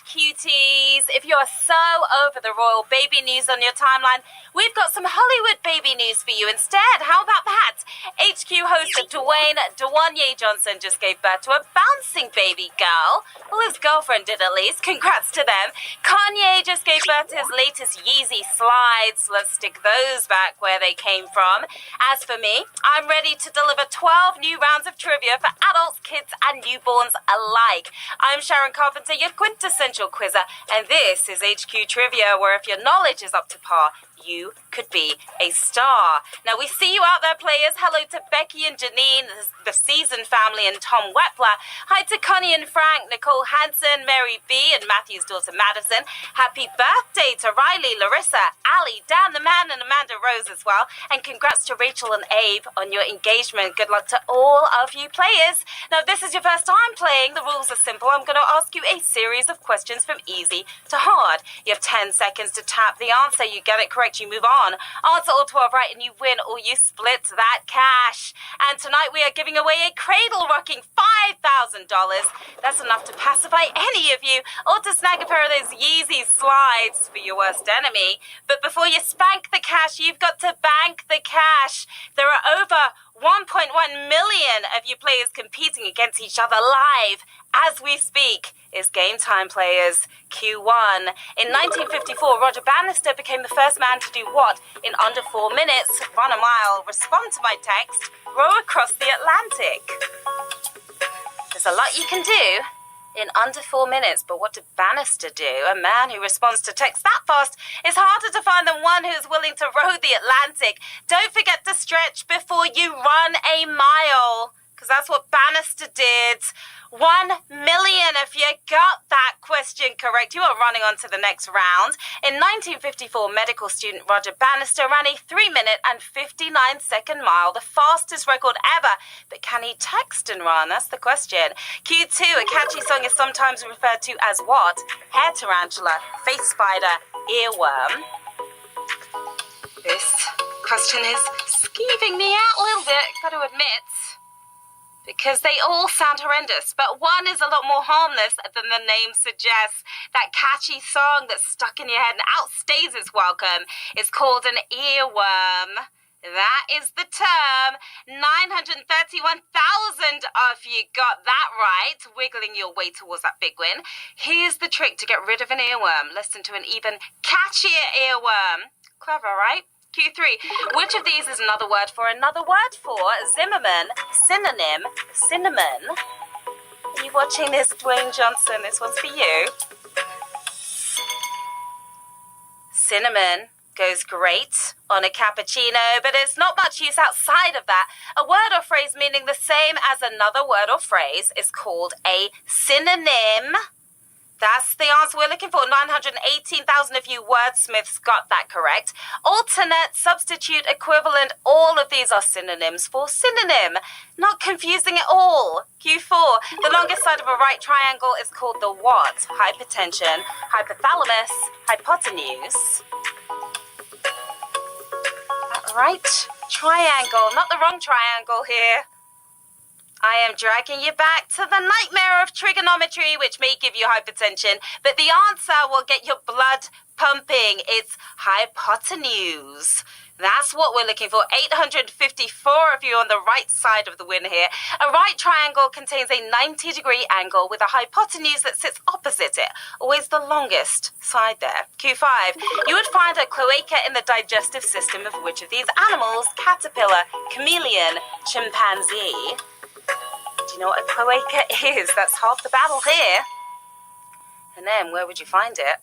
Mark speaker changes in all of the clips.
Speaker 1: cuties. If you're so over the royal baby news on your timeline, we've got some Hollywood baby news for you instead. How about that? HQ host Dwayne Johnson just gave birth to a bouncing baby girl. Well, his girlfriend did at least. Congrats to them. Kanye just gave birth to his latest Yeezy slides. Let's stick those back where they came from. As for me, I'm ready to deliver 12 new rounds of trivia for adults, kids, and newborns alike. I'm Sharon Carpenter, your quintessential quizzer, and this is HQ Trivia, where if your knowledge is up to par, you could be a star. Now, we see you out there, players. Hello to Becky and Janine, the Season family, and Tom Wepler. Hi to Connie and Frank, Nicole Hansen, Mary B, and Matthew's daughter Madison. Happy birthday to Riley, Larissa, Ali, Dan the Man, and Amanda Rose as well. And congrats to Rachel and Abe on your engagement. Good luck to all of you players. Now, if this is your first time playing, the rules are simple. I'm going to ask you a series of questions from easy to hard. You have 10 seconds to tap the answer. You get it correct, you move on. Answer all 12 right and you win, or you split that cash. And tonight we are giving away a cradle-rocking $5,000. That's enough to pacify any of you, or to snag a pair of those Yeezy slides for your worst enemy. But before you spank the cash, you've got to bank the cash. There are over 1.1 million of you players competing against each other live as we speak. It's game time, players. Q1. In 1954, Roger Bannister became the first man to do what? In under 4 minutes, run a mile, respond to my text, row across the Atlantic. There's a lot you can do in under 4 minutes, but what did Bannister do? A man who responds to text that fast is harder to find than one who's willing to row the Atlantic. Don't forget to stretch before you run a mile, because that's what Bannister did. 1 million if you got that question correct. You are running on to the next round. In 1954, medical student Roger Bannister ran a 3-minute and 59-second mile, the fastest record ever. But can he text and run? That's the question. Q2, a catchy song is sometimes referred to as what? Hair tarantula, face spider, earworm. This question is skeeving me out a little bit, got to admit, because they all sound horrendous, but one is a lot more harmless than the name suggests. That catchy song that's stuck in your head and outstays its welcome is called an earworm. That is the term. 931,000 of you got that right, wiggling your way towards that big win. Here's the trick to get rid of an earworm. Listen to an even catchier earworm. Clever, right? Q3. Which of these is another word for Zimmerman? Synonym, cinnamon. Are you watching this, Dwayne Johnson? This one's for you. Cinnamon goes great on a cappuccino, but it's not much use outside of that. A word or phrase meaning the same as another word or phrase is called a synonym. That's the answer we're looking for. 918,000 of you wordsmiths got that correct. Alternate, substitute, equivalent, all of these are synonyms for synonym. Not confusing at all. Q4, the longest side of a right triangle is called the what? Hypertension, hypothalamus, hypotenuse. Right triangle, not the wrong triangle here. I am dragging you back to the nightmare of trigonometry, which may give you hypertension, but the answer will get your blood pumping. It's hypotenuse. That's what we're looking for. 854 of you on the right side of the win here. A right triangle contains a 90-degree angle with a hypotenuse that sits opposite it. Always the longest side there. Q5. You would find a cloaca in the digestive system of which of these animals? Caterpillar, chameleon, chimpanzee. Do you know what a cloaca is? That's half the battle here. And then, where would you find it?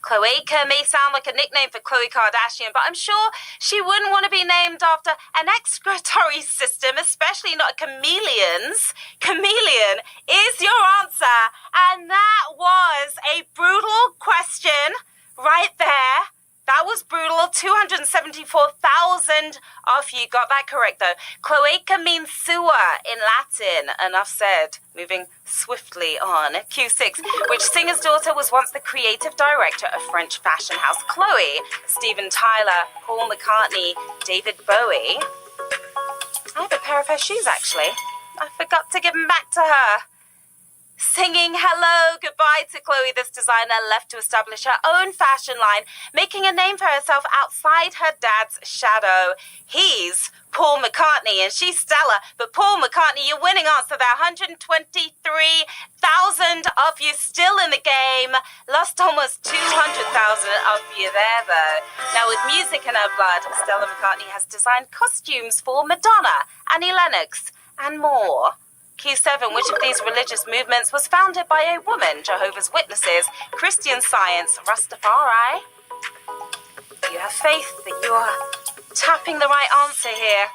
Speaker 1: Cloaca may sound like a nickname for Chloe Kardashian, but I'm sure she wouldn't want to be named after an excretory system, especially not a chameleon's. Chameleon is your answer, and that was a brutal question right there. That was brutal. 274,000 of you got that correct, though. Cloaca means sewer in Latin. Enough said. Moving swiftly on. Q6. Which singer's daughter was once the creative director of French fashion house Chloé? Steven Tyler, Paul McCartney, David Bowie. I have a pair of her shoes, actually. I forgot to give them back to her. Singing hello goodbye to Chloé, this designer left to establish her own fashion line, making a name for herself outside her dad's shadow. He's Paul McCartney and she's Stella, but Paul McCartney, your winning answer there. 123,000 of you still in the game. Lost almost 200,000 of you there, though. Now, with music in her blood, Stella McCartney has designed costumes for Madonna, Annie Lennox, and more. Q7, which of these religious movements was founded by a woman? Jehovah's Witnesses, Christian Science, Rastafari? You have faith that you're tapping the right answer here.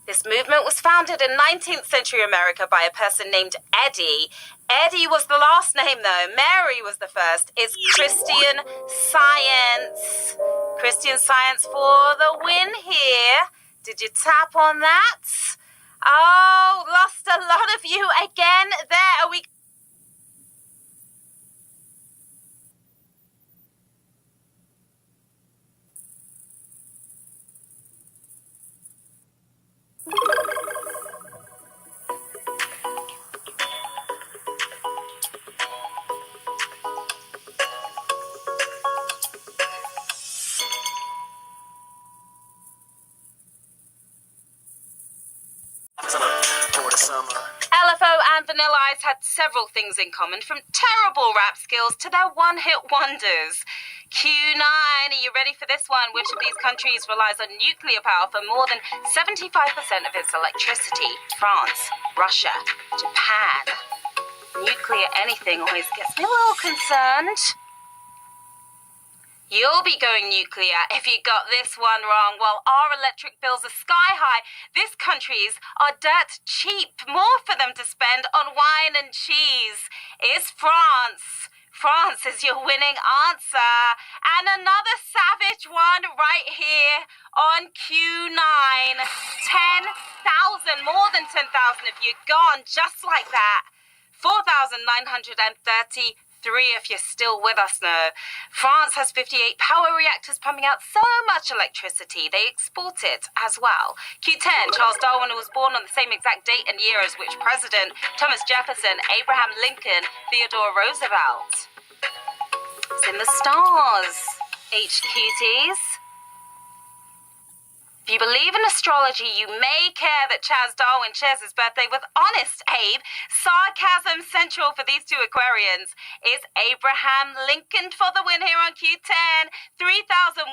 Speaker 1: This movement was founded in 19th century America by a person named Eddie. Eddie was the last name, though. Mary was the first. It's Christian Science. Christian Science for the win here. Did you tap on that? Oh, lost a lot of you again there. Are we... LFO and Vanilla Ice had several things in common, from terrible rap skills to their one-hit wonders. Q9, are you ready for this one? Which of these countries relies on nuclear power for more than 75% of its electricity? France, Russia, Japan. Nuclear anything always gets me a little concerned. You'll be going nuclear if you got this one wrong. While our electric bills are sky high, this country's are dirt cheap. More for them to spend on wine and cheese. Is France. France is your winning answer. And another savage one right here on Q9. 10,000, more than 10,000 of you gone just like that. 4,933 if you're still with us now. France has 58 power reactors pumping out so much electricity they export it as well. Q10, Charles Darwin was born on the same exact date and year as which president? Thomas Jefferson, Abraham Lincoln, Theodore Roosevelt. It's in the stars, HQTs. If you believe in astrology, you may care that Charles Darwin shares his birthday with Honest Abe. Sarcasm central for these two Aquarians. Is Abraham Lincoln for the win here on Q10. 3,130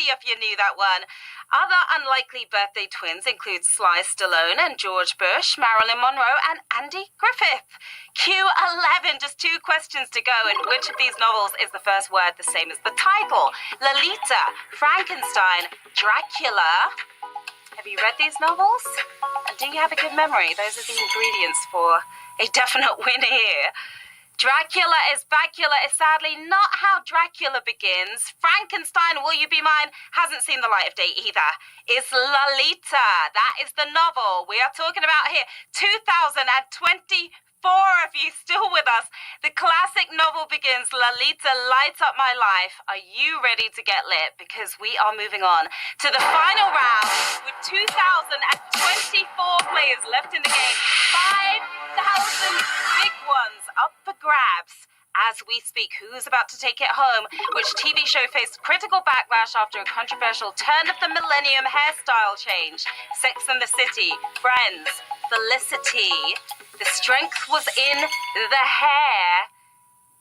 Speaker 1: if you knew that one. Other unlikely birthday twins include Sly Stallone and George Bush, Marilyn Monroe and Andy Griffith. Q11, just 2 questions to go. And which of these novels is the first word the same as the title? Lolita, Frankenstein, Dracula. Have you read these novels? And do you have a good memory? Those are the ingredients for a definite win here. Dracula is Bacula is sadly not how Dracula begins. Frankenstein, Will You Be Mine, hasn't seen the light of day either. It's Lolita. That is the novel we are talking about here. 2024 of you still with us. The classic novel begins. Lolita lights up my life. Are you ready to get lit? Because we are moving on to the final round with 2,024 players left in the game. 5,000 big ones up for grabs. As we speak, who's about to take it home? Which TV show faced critical backlash after a controversial turn of the millennium hairstyle change? Sex and the City, Friends, Felicity. The strength was in the hair.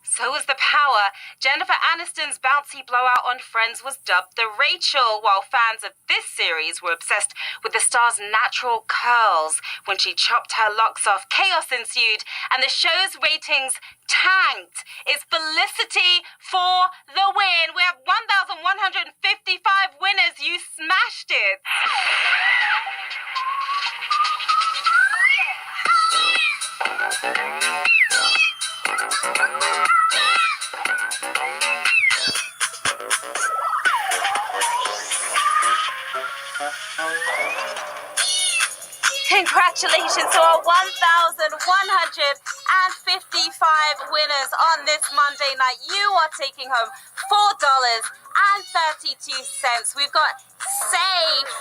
Speaker 1: So was the power. Jennifer Aniston's bouncy blowout on Friends was dubbed the Rachel, while fans of this series were obsessed with the star's natural curls. When she chopped her locks off, chaos ensued, and the show's ratings tanked. It's Felicity for the win. We have 1,155 winners. You smashed it. Congratulations to our 1,155 winners on this Monday night. You are taking home $4.32. We've got Safe,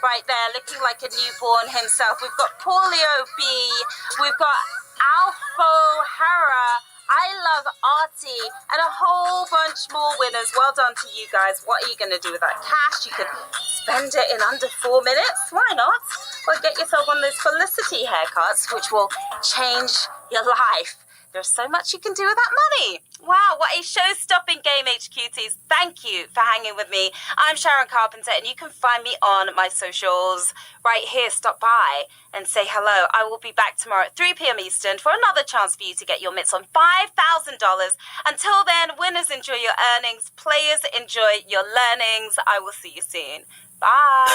Speaker 1: right there, looking like a newborn himself. We've got Paulio B. We've got Alpho Hara. I love Artie, and a whole bunch more winners. Well done to you guys. What are you going to do with that cash? You could spend it in under 4 minutes. Why not? Or get yourself one of those Felicity haircuts, which will change your life. There's so much you can do with that money. Wow, what a show-stopping game, HQTs. Thank you for hanging with me. I'm Sharon Carpenter, and you can find me on my socials right here. Stop by and say hello. I will be back tomorrow at 3 p.m. Eastern for another chance for you to get your mitts on $5,000. Until then, winners enjoy your earnings. Players enjoy your learnings. I will see you soon. Bye.